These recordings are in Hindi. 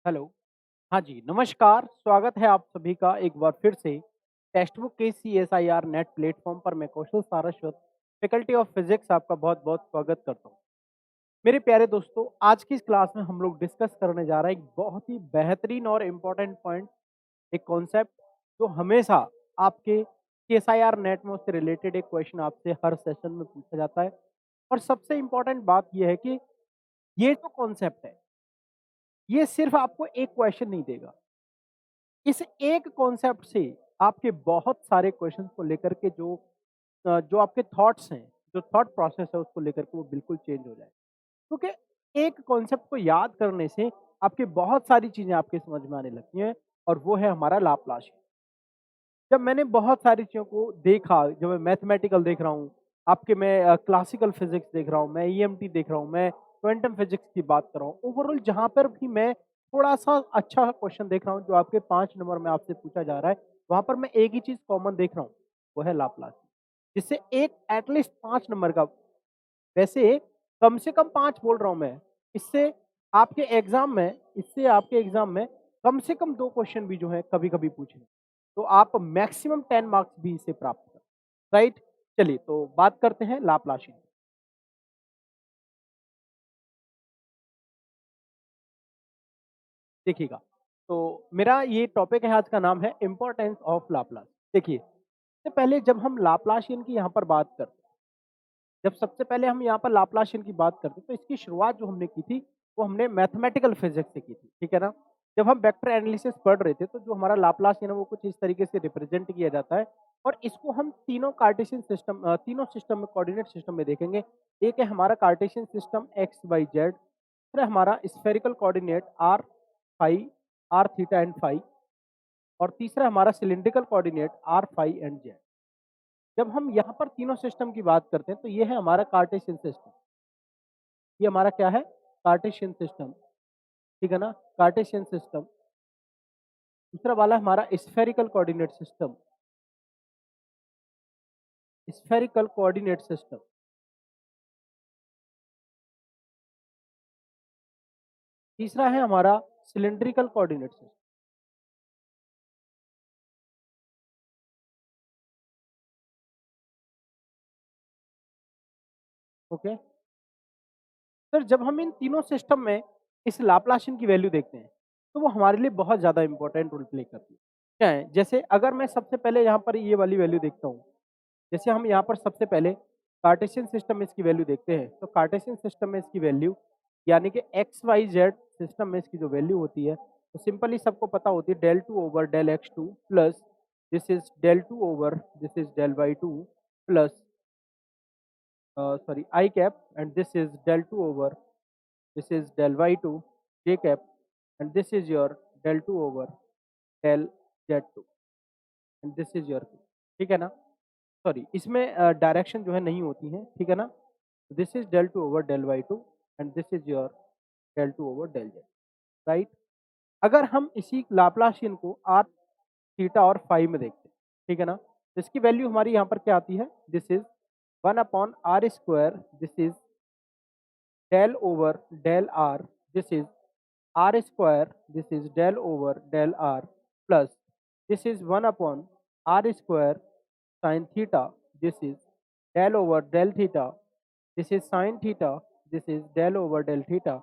हेलो। हाँ जी, नमस्कार। स्वागत है आप सभी का एक बार फिर से टेक्स्ट बुक के सीएसआईआर नेट प्लेटफ़ॉर्म पर। मैं कौशल सारस्वत, फैकल्टी ऑफ फिज़िक्स आपका बहुत-बहुत स्वागत करता हूँ। मेरे प्यारे दोस्तों, आज की इस क्लास में हम लोग डिस्कस करने जा रहे हैं एक बहुत ही बेहतरीन और इम्पोर्टेंट पॉइंट, एक कॉन्सेप्ट जो हमेशा आपके सीएसआईआर नेट में उससे रिलेटेड एक क्वेश्चन आपसे हर सेशन में पूछा जाता है। और सबसे इम्पोर्टेंट बात ये है कि ये जो कॉन्सेप्ट है, ये सिर्फ़ आपको एक क्वेश्चन नहीं देगा। इस एक कॉन्सेप्ट से आपके बहुत सारे क्वेश्चंस को लेकर के जो आपके थॉट्स हैं, जो थॉट प्रोसेस है उसको लेकर के वो बिल्कुल चेंज हो जाए। क्योंकि एक कॉन्सेप्ट को याद करने से आपकी बहुत सारी चीज़ें आपके समझ में आने लगती हैं और वो है हमारा लाप्लासियन। जब मैंने बहुत सारी चीज़ों को देखा, जब मैं मैथमेटिकल देख रहा हूँ, आपके मैं क्लासिकल फिज़िक्स देख रहा हूँ, मैं ईएमटी देख रहा हूँ, मैं क्वांटम फिज़िक्स की बात कर रहा हूँ। ओवरऑल जहाँ पर भी मैं थोड़ा-सा अच्छा क्वेश्चन देख रहा हूँ, जो आपके 5 नंबर में आपसे पूछा जा रहा है, वहाँ पर मैं एक ही चीज़ कॉमन देख रहा हूँ, वो है लाप्लास। जिससे एक एट लीस्ट 5 नंबर का, वैसे कम से कम 5 बोल रहा हूँ मैं, इससे आपके एग्ज़ाम में कम से कम 2 क्वेश्चन भी जो हैं कभी-कभी पूछे। तो आप मैक्सिमम 10 मार्क्स भी इसे प्राप्त कर, राइट? चलिए तो बात करते हैं लाप्लासियन। देखिएगा, तो मेरा ये टॉपिक है, आज का नाम है इम्पोर्टेंस ऑफ लाप्लास। देखिए, सबसे पहले जब हम लाप्लासियन की यहाँ पर बात करते हैं, जब सबसे पहले हम यहाँ पर लाप्लासियन की बात करते हैं, तो इसकी शुरुआत जो हमने की थी, वो हमने मैथमेटिकल फिज़िक्स से की थी, ठीक है ना? जब हम वेक्टर एनालिसिस पढ़ रहे थे, तो जो हमारा लाप्लासियन है, वो कुछ इस तरीके से रिप्रेज़ेंट किया जाता है और इसको हम तीनों सिस्टम में, कोऑर्डिनेट सिस्टम में देखेंगे। एक है हमारा Cartesian system x, y, z, दूसरा हमारा spherical coordinate r, phi, r theta and phi, और तीसरा हमारा cylindrical coordinate r, phi and z. जब हम यहाँ पर तीनों सिस्टम की बात करते हैं, तो ये है हमारा कार्टेशियन सिस्टम। ये हमारा क्या है? कार्टेशियन सिस्टम, ठीक है ना? Cartesian system. दूसरा वाला हमारा spherical coordinate system, spherical coordinate system. तीसरा है हमारा cylindrical coordinate system. Okay? Sir, जब हम इन तीनों सिस्टम में इस लाप्लासियन की वैल्यू देखते हैं, तो वो हमारे लिए बहुत ज़्यादा इंपॉर्टेंट रोल प्ले करती है। क्या है? जैसे अगर मैं सबसे पहले यहाँ पर ये वाली वैल्यू देखता हूँ, जैसे हम यहाँ पर सबसे पहले कार्टेशियन सिस्टम में इसकी वैल्यू देखते हैं, तो कार्टेशियन सिस्टम में इसकी वैल्यू, यानी कि एक्स वाई जेड सिस्टम में इसकी जो वैल्यू होती है, तो सिंपली सबको पता होती है del two over del x two plus this is del two over this is del y two plus sorry I cap, and this is del 2 over this is del y2 j cap, and this is your del 2 over del z2, and this is your q। ठीक है ना? सॉरी, इसमें डायरेक्शन जो है नहीं होती है, ठीक है ना? This is del 2 over del y2 and this is your del 2 over del z, right? अगर हम इसी लाप्लाशियन को r थीटा और फाई में देखते हैं, ठीक है ना? तो इसकी वैल्यू हमारी यहाँ पर क्या आती है? This is 1/r², this is del over del r, this is r square, this is del over del r plus this is 1 upon r square sin theta, this is del over del theta, this is sin theta, this is del over del theta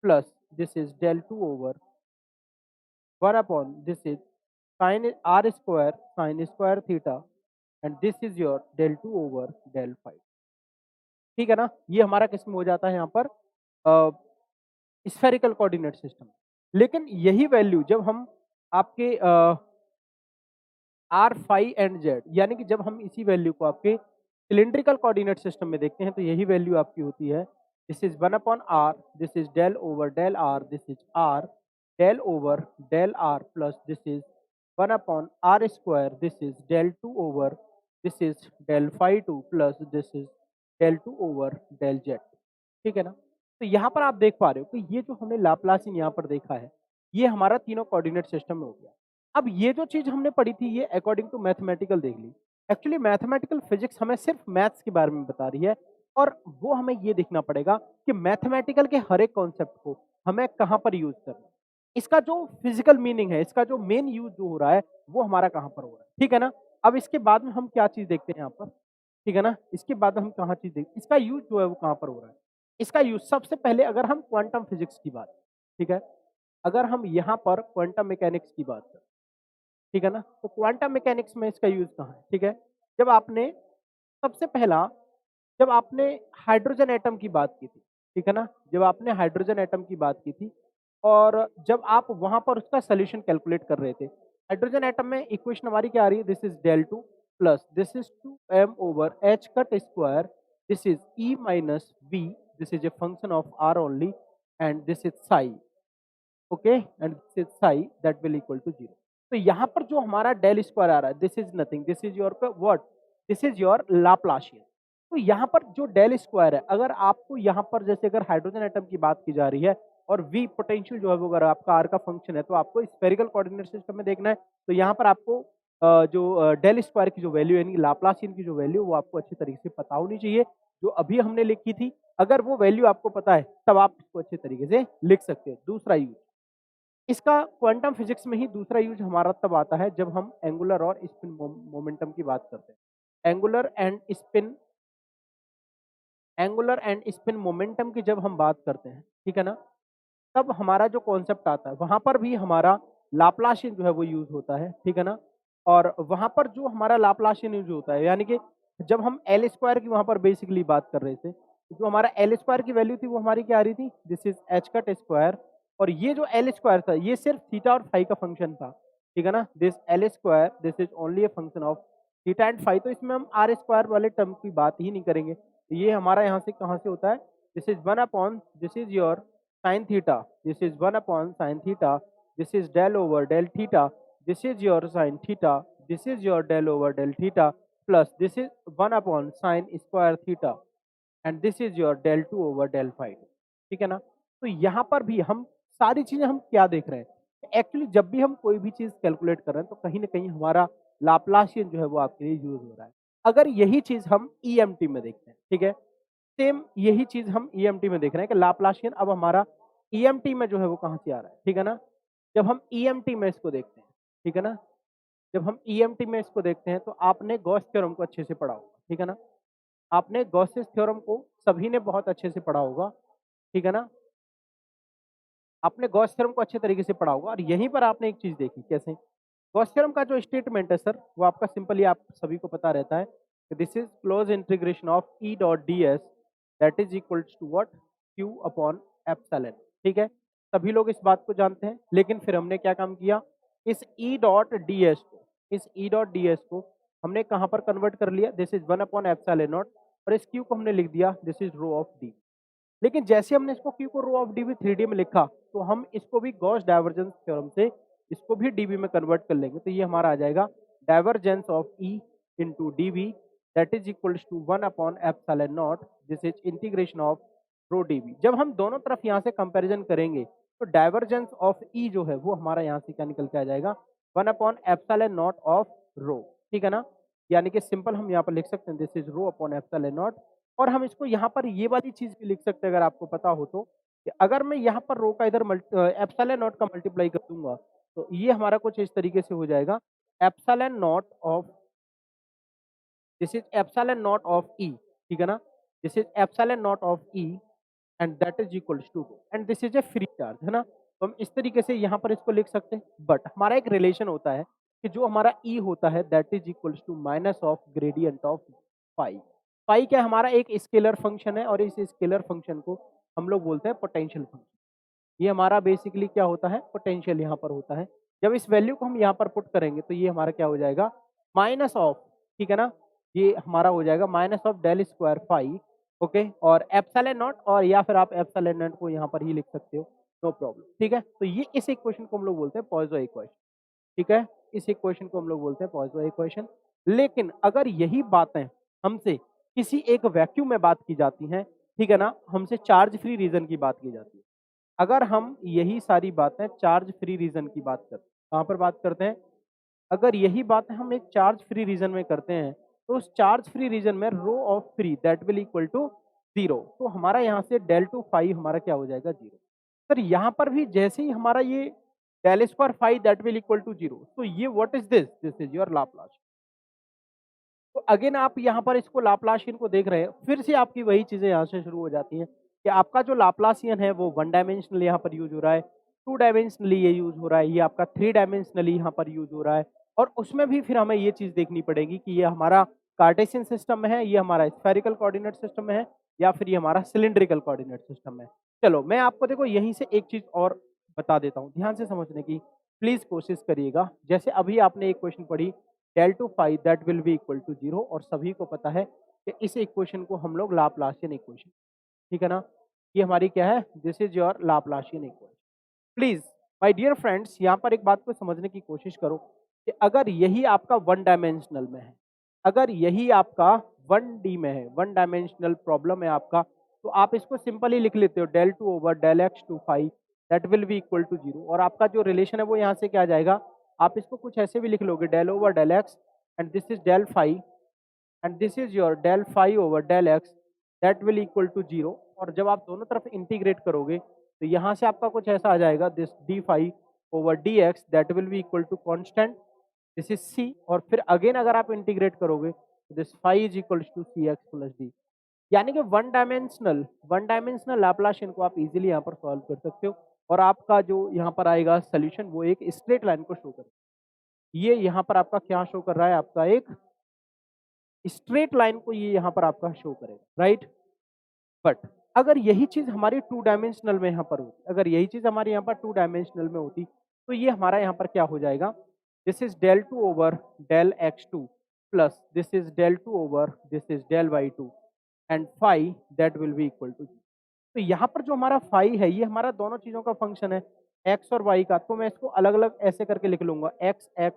plus this is del 2 over 1 upon this is sin r square sin square theta, and this is your del 2 over del 5। ठीक है ना? ये हमारा किस में हो जाता है यहाँ पर? Spherical coordinate system. लेकिन यही वैल्यू जब हम आपके आर, फाई एंड जेड, यानी कि जब हम इसी वैल्यू को आपके सिलिंड्रिकल कोऑर्डिनेट सिस्टम में देखते हैं, तो यही वैल्यू आपकी होती है, this is 1/r, this is del over del r, this is r del over del r plus this is 1/r², this is del 2 over this is del phi two plus this is del 2 over del z. ठीक है ना? तो यहाँ पर आप देख पा रहे हो कि ये जो हमने लाप्लासियन यहाँ पर देखा है, ये हमारा तीनों कोऑर्डिनेट सिस्टम में हो गया। अब ये जो चीज़ हमने पढ़ी थी, ये अकॉर्डिंग टू मैथमेटिकल देख ली। एक्चुअली मैथमेटिकल फिजिक्स हमें सिर्फ मैथ्स के बारे में बता रही है, और वो हमें ये देखना पड़ेगा कि मैथमेटिकल के हर एक कॉन्सेप्ट को हमें कहाँ पर यूज़ करना है। इसका जो फिजिकल मीनिंग है, इसका जो मेन यूज जो हो रहा है, वो हमारा कहाँ पर हो रहा है, ठीक है ना। अब इसके बाद में हम क्या चीज देखते हैं यहाँ पर, ठीक है ना, इसके बाद हम कहाँ चीज देखते, इसका यूज जो है वो कहाँ पर हो रहा है। इसका यूज सबसे पहले अगर हम क्वांटम फिजिक्स की बात, ठीक है, अगर हम यहाँ पर क्वांटम मैकेनिक्स की बात करें, ठीक है ना, तो क्वांटम मैकेनिक्स में इसका यूज कहाँ है, ठीक है। जब आपने सबसे पहला जब आपने हाइड्रोजन एटम की बात की थी, ठीक है ना, जब आपने हाइड्रोजन एटम की बात की थी और जब आप वहां पर उसका सोल्यूशन कैलकुलेट कर रहे थे, हाइड्रोजन एटम में इक्वेशन हमारी क्या आ रही है, this is del two plus this is 2m/h cut square, this is e minus v, this is a function of r only, and this is psi, okay, and this is psi that will equal to 0। तो यहाँ पर जो हमारा डेल स्क्वायर आ रहा है, this is nothing, this is your what, this is your Laplacian. तो यहाँ पर जो डेल स्क्वायर है, अगर आपको यहाँ पर जैसे अगर हाइड्रोजन एटम की बात की जा रही है और v पोटेंशियल जो है वो अगर आपका r का फंक्शन है, तो आपको स्फेरिकल कोऑर्डिनेट सिस्टम में देखना है। तो यहाँ पर आपको जो डेल स्क्वायर की जो वैल्यू यानी लाप्लाशियन की जो वैल्यू, वो आपको अच्छी तरीके से पता होनी चाहिए, जो अभी हमने लिखी थी। अगर वो वैल्यू आपको पता है, तब आप इसको अच्छे तरीके से लिख सकते हैं। दूसरा यूज इसका क्वांटम फिजिक्स में ही दूसरा यूज हमारा तब आता है जब हम एंगुलर और स्पिन मोमेंटम की बात करते हैं। एंगुलर एंड स्पिन मोमेंटम की जब हम बात करते हैं, ठीक है ना, तब हमारा जो कॉन्सेप्ट आता है, वहां पर भी हमारा लाप्लाशियन जो है वो यूज होता है, ठीक है ना। और वहां पर जो हमारा लाप्लाशियन यूज होता है, यानी कि जब हम एल स्क्वायर की वहां पर बेसिकली बात कर रहे थे, तो जो हमारा एल स्क्वायर की वैल्यू थी वो हमारी क्या आ रही थी, this is H cut square, और ये जो एल स्क्वायर था ये सिर्फ थीटा और फाई का फंक्शन था, ठीक है ना। This l square this is only a function of theta and phi, तो इसमें हम आर स्क्वायर वाले टर्म की बात ही नहीं करेंगे। तो ये हमारा यहाँ से कहाँ से होता है, this is one upon this is your sin theta, this is 1 upon sin theta, this is del over del theta, this is your sin theta, this is your del over del theta, plus this is 1 upon sin square theta, and this is your del 2 over del phi, ठीक है ना। तो यहाँ पर भी हम सारी चीजें हम क्या देख रहे हैं, एक्चुअली जब भी हम कोई भी चीज कैलकुलेट कर रहे हैं, तो कहीं ना कहीं हमारा लाप्लाशियन जो है वो आपके लिए यूज हो रहा है। अगर यही चीज हम ईएमटी में देखते हैं, ठीक है, सेम यही चीज हम ईएमटी में देख रहे हैं कि लाप्लाशियन अब हमारा ईएमटी में जो है वो कहाँ से आ रहा है, ठीक है ना। जब हम ईएमटी में इसको देखते हैं, ठीक है ना, जब हम ईएमटी में इसको देखते हैं, तो आपने गॉस थ्योरम को अच्छे से पढ़ा होगा, ठीक है ना, आपने गॉसेस थ्योरम को सभी ने बहुत अच्छे से पढ़ा होगा, ठीक है ना, आपने गॉस थ्योरम को अच्छे तरीके से पढ़ा होगा। और यहीं पर आपने एक चीज देखी कैसे, गॉस थ्योरम का जो स्टेटमेंट है सर, वो आपका सिंपली आप सभी को पता रहता है कि this is close integration of E dot d s that is equals to what, q upon epsilon, ठीक है, सभी लोग इस बात को जानते हैं। लेकिन फिर हमने क्या काम किया, इस ई डॉट डी एस को इस ई डॉट डी एस को हमने कहाँ पर कन्वर्ट कर लिया, this is one upon epsilon naught, और इस क्यू को हमने लिख दिया this is rho of d. लेकिन जैसे हमने इसको क्यू को रो ऑफ डी भी 3D में लिखा, तो हम इसको भी गॉस डाइवर्जेंस थ्योरम से इसको भी डीबी में कन्वर्ट कर लेंगे। तो ये हमारा आ जाएगा divergence of E into db that is equals to 1 upon epsilon naught, this is integration of rho db. जब हम दोनों तरफ यहाँ से कंपैरिजन करेंगे, तो डाइवर्जेंस ऑफ ई जो है वो हमारा यहाँ से क्या निकल के आ जाएगा, 1 अपॉन एप्सिलॉन नॉट ऑफ रो, ठीक है ना। यानी कि सिंपल हम यहाँ पर लिख सकते हैं this is rho upon epsilon naught. और हम इसको यहाँ पर ये वाली चीज भी लिख सकते हैं, अगर आपको पता हो तो, कि अगर मैं यहाँ पर रो का इधर एप्सिलॉन नॉट का मल्टीप्लाई कर दूंगा, तो ये हमारा कुछ इस तरीके से हो जाएगा, epsilon naught of this is epsilon naught of e, ठीक है ना, this is epsilon naught of e and that is equals to and this is a free charge, है ना। तो हम इस तरीके से यहाँ पर इसको लिख सकते हैं। बट हमारा एक रिलेशन होता है कि जो हमारा ई होता है that is equals to minus of gradient of phi. Phi क्या हमारा एक स्केलर फंक्शन है, और इस स्केलर फंक्शन को हम लोग बोलते हैं पोटेंशियल फंक्शन। ये हमारा बेसिकली क्या होता है, पोटेंशियल यहाँ पर होता है। जब इस वैल्यू को हम यहाँ पर पुट करेंगे, तो ये हमारा क्या हो जाएगा, माइनस ऑफ, ठीक है ना, ये हमारा हो जाएगा minus of del square phi, okay, और एप्सिलॉन नॉट, और या फिर आप एप्सिलॉन नॉट को यहाँ पर ही लिख सकते हो, नो प्रॉब्लम, ठीक है। तो ये इस इक्वेशन को हम लोग बोलते हैं पॉइसो इक्वेशन, ठीक है, इस इक्वेशन को हम लोग बोलते हैं पॉइसो इक्वेशन। लेकिन अगर यही बातें हमसे किसी एक वैक्यूम में बात की जाती हैं, ठीक है ना, हमसे चार्ज फ्री रीजन की बात की जाती है, अगर हम यही सारी बातें चार्ज फ्री रीजन की बात करते हैं, कहाँ पर बात करते हैं, अगर यही बात हम एक चार्ज फ्री रीजन में करते हैं, तो उस चार्ज फ्री रीजन में rho of free that will equal to 0, तो हमारा यहाँ से डेल टू फाई हमारा क्या हो जाएगा, 0। सर यहाँ पर भी जैसे ही हमारा ये del square phi that will equal to 0. So ये what is this? This is your Laplace. तो अगेन आप यहाँ पर इसको लाप्लाशियन को देख रहे हैं, फिर से आपकी वही चीजें यहाँ से शुरू हो जाती हैं कि आपका जो लाप्लाशियन है वो वन डायमेंशनल यहाँ पर यूज हो रहा है, टू डायमेंशनली ये यूज हो रहा है, ये आपका थ्री डायमेंशनली यहाँ पर यूज हो रहा है, और उसमें भी फिर हमें ये चीज देखनी पड़ेगी कि ये हमारा कार्टेशियन सिस्टम में है, ये हमारा स्फेरिकल कोऑर्डिनेट सिस्टम में है, या फिर ये हमारा सिलिंड्रिकल कोऑर्डिनेट सिस्टम में। चलो मैं आपको देखो यहीं से एक चीज और बता देता हूँ, ध्यान से समझने की प्लीज कोशिश करिएगा। जैसे अभी आपने एक क्वेश्चन पढ़ी del to phi that will be equal to 0, और सभी को पता है कि इस इक्वेशन को हम लोग लाप्लासियन इक्वेशन, ठीक है ना, ये हमारी क्या है, this is your Laplacian equation. Please my dear friends, यहाँ पर एक बात को समझने की कोशिश करो कि अगर यही आपका वन डायमेंशनल में है, अगर यही आपका 1D में है, वन डायमेंशनल प्रॉब्लम है आपका, तो आप इसको सिंपली लिख लेते हो del 2 over del x to phi that will be equal to 0, और आपका जो रिलेशन है वो यहाँ से क्या आ जाएगा, आप इसको कुछ ऐसे भी लिख लोगे del over del x and this is del phi and this is your del phi over del x that will equal to 0, और जब आप दोनों तरफ इंटीग्रेट करोगे तो यहाँ से आपका कुछ ऐसा आ जाएगा, this d phi over dx that will be equal to constant, this is c, और फिर अगेन अगर आप इंटीग्रेट करोगे तो this phi is equals to cx plus d। यानी कि वन डायमेंशनल लैप्लाशियन को आप इजीली यहाँ पर सॉल्व कर सकते हो, और आपका जो यहाँ पर आएगा सोल्यूशन वो एक स्ट्रेट लाइन को शो करेगा। ये यहाँ पर आपका क्या शो कर रहा है, आपका एक स्ट्रेट लाइन को ये यहाँ पर आपका शो करेगा, राइट। बट अगर यही चीज हमारी टू डायमेंशनल में यहाँ पर होती, अगर यही चीज हमारे यहाँ पर टू डायमेंशनल में होती, तो ये हमारा यहाँ पर क्या हो जाएगा, this is del 2 over del x2 plus this is del 2 over this is del y2 and phi that will be equal to 0। तो यहाँ पर जो हमारा phi है ये हमारा दोनों चीजों का फंक्शन है, x और y का, तो मैं इसको अलग अलग ऐसे करके लिख लूंगा, x x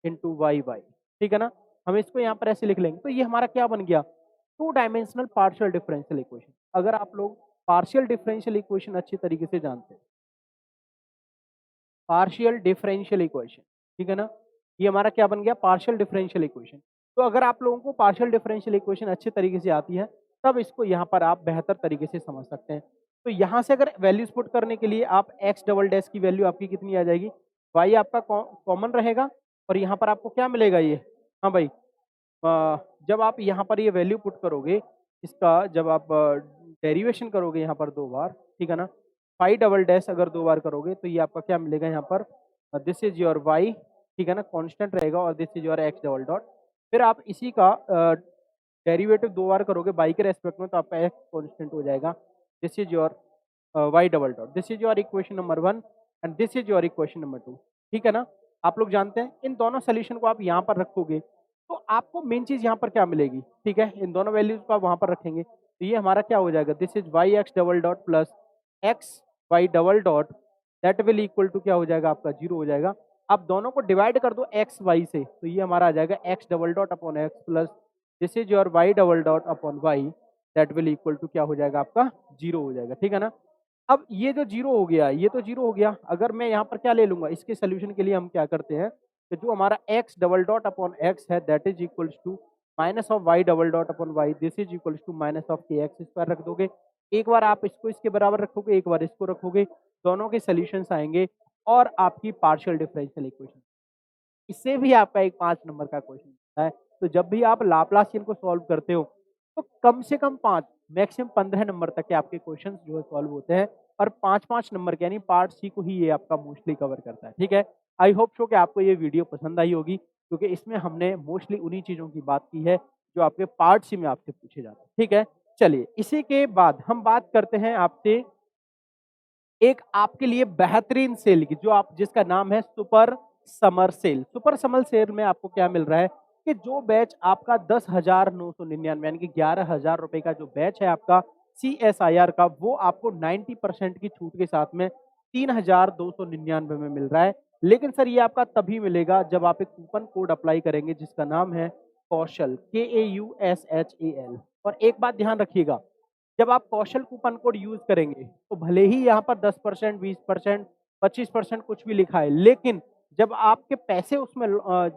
into y y, ठीक है ना, हम इसको यहाँ पर ऐसे लिख लेंगे। तो ये हमारा क्या बन गया, two dimensional partial differential equation. अगर आप लोग पार्शियल डिफरेंशियल इक्वेशन अच्छी तरीके से जानते हैं, पार्शियल डिफरेंशियल इक्वेशन, ठीक है ना, ये हमारा क्या बन गया, पार्शियल डिफरेंशियल इक्वेशन। तो अगर आप लोगों को पार्शियल डिफरेंशियल इक्वेशन अच्छे तरीके से आती है तब इसको यहाँ पर आप बेहतर तरीके से समझ सकते हैं। तो यहाँ से अगर वैल्यूज पुट करने के लिए आप एक्स डबल डैश की वैल्यू आपकी कितनी आ जाएगी, वाई आपका कॉमन रहेगा, और यहाँ पर आपको क्या मिलेगा ये, हाँ भाई, जब आप यहाँ पर ये वैल्यू पुट करोगे इसका, जब आप डेरिवेशन करोगे यहाँ पर दो बार, ठीक है ना, फाइव डबल डैश अगर दो बार करोगे तो ये आपका क्या मिलेगा यहाँ पर, दिस इज योर वाई, ठीक है ना, कांस्टेंट रहेगा, और this is your x double dot. फिर आप इसी का डेरिवेटिव दो बार करोगे बाई के रेस्पेक्ट में तो आपका एक्स कांस्टेंट हो जाएगा, this is your y double dot. This is your equation number 1 and this is your equation number 2, ठीक है ना। आप लोग जानते हैं इन दोनों सोल्यूशन को आप यहाँ पर रखोगे तो आपको मेन चीज यहाँ पर क्या मिलेगी, ठीक है, इन दोनों वैल्यूज को आप वहां पर रखेंगे तो ये हमारा क्या हो जाएगा, this is y x double dot plus x y double dot that will equal to क्या हो जाएगा, आपका 0 हो जाएगा। आप दोनों को डिवाइड कर दो एक्स वाई से तो ये हमारा आ जाएगा x double dot upon x plus this is your y double dot upon y that will equal to क्या हो जाएगा, आपका 0 हो जाएगा, ठीक है ना। अब ये जो 0 हो गया ये तो 0 हो गया, अगर मैं यहाँ पर क्या ले लूंगा, इसके सोल्यूशन के लिए हम क्या करते हैं कि जो हमारा x double dot upon x है that is equals to minus of y double dot upon y, this is equals to minus of k x square रख दोगे। एक बार आप इसको इसके बराबर रखोगे, एक बार इसको रखोगे, दोनों के सोल्यूशंस आएंगे और आपकी पार्शियल डिफरेंशियल इक्वेशन। इससे भी आपका एक 5 नंबर का क्वेश्चन है। तो जब भी आप लाप्लासियन को सॉल्व करते हो तो कम से कम 5 मैक्सिमम 15 नंबर तक के आपके क्वेश्चंस जो है सॉल्व होते हैं, और 5-5 नंबर के यानी पार्ट सी को ही ये आपका मोस्टली कवर करता है, ठीक है। आई होप सो कि आपको ये वीडियो पसंद आई होगी, क्योंकि इसमें हमने मोस्टली उन्हीं चीज़ों की बात की है जो आपके पार्ट सी में आपसे पूछे जाते हैं, ठीक है। चलिए इसी के बाद हम बात करते हैं आपसे एक आपके लिए बेहतरीन सेल की, जो आप जिसका नाम है super summer sale. Super summer sale में आपको क्या मिल रहा है कि जो बैच आपका 10,999 यानी कि 11,000 रुपए का जो बैच है आपका CSIR का, वो आपको 90% की छूट के साथ में 3,299 में मिल रहा है। लेकिन सर ये आपका तभी मिलेगा जब आप एक कूपन कोड अप्लाई करेंगे जिसका नाम है कौशल, KAUSHAL। और एक बात ध्यान रखिएगा, जब आप कौशल कूपन कोड यूज करेंगे तो भले ही यहाँ पर 10%, 20%, 25% कुछ भी लिखा है, लेकिन जब आपके पैसे उसमें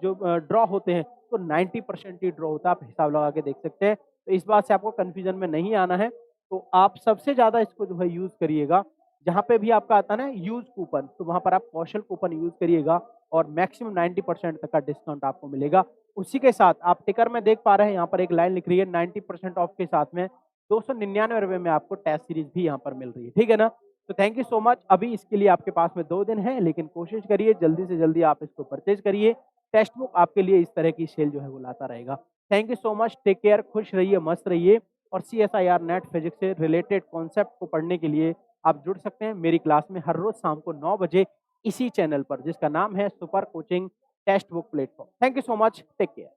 जो ड्रॉ होते हैं तो 90% ही ड्रॉ होता है। आप हिसाब लगा के देख सकते हैं, तो इस बात से आपको कंफ्यूजन में नहीं आना है। तो आप सबसे ज्यादा इसको जो है यूज करिएगा जहाँ पे भी आपका आता है ना यूज़ कूपन, तो वहाँ पर आप कौशल कूपन यूज़ करिएगा और मैक्सिमम 90% तक का डिस्काउंट आपको मिलेगा। उसी के साथ आप टिकर में देख पा रहे हैं यहाँ पर एक लाइन लिख रही है 90% ऑफ के साथ में ₹299 में आपको टेस्ट सीरीज़ भी यहाँ पर मिल रही है, ठीक है ना? तो थैंक यू सो मच। अभी इसके लिए आपके पास में 2 दिन है, लेकिन कोशिश करिए जल्दी से जल्दी आप इसको परचेज़ करिए। टेक्स्ट बुक आपके लिए इस तरह की सेल जो है वो लाता रहेगा। Thank you so much, take care, खुश रहिए, मस्त रहिए और सीएसआईआर नेट फिजिक्स से रिलेटेड कॉन्सेप्ट को पढ़ने के लिए आप जुड़ सकते हैं मेरी क्लास में हर रोज़ शाम को 9 बजे इसी चैनल पर जिसका नाम है super coaching text book platform. Thank you so much, take care.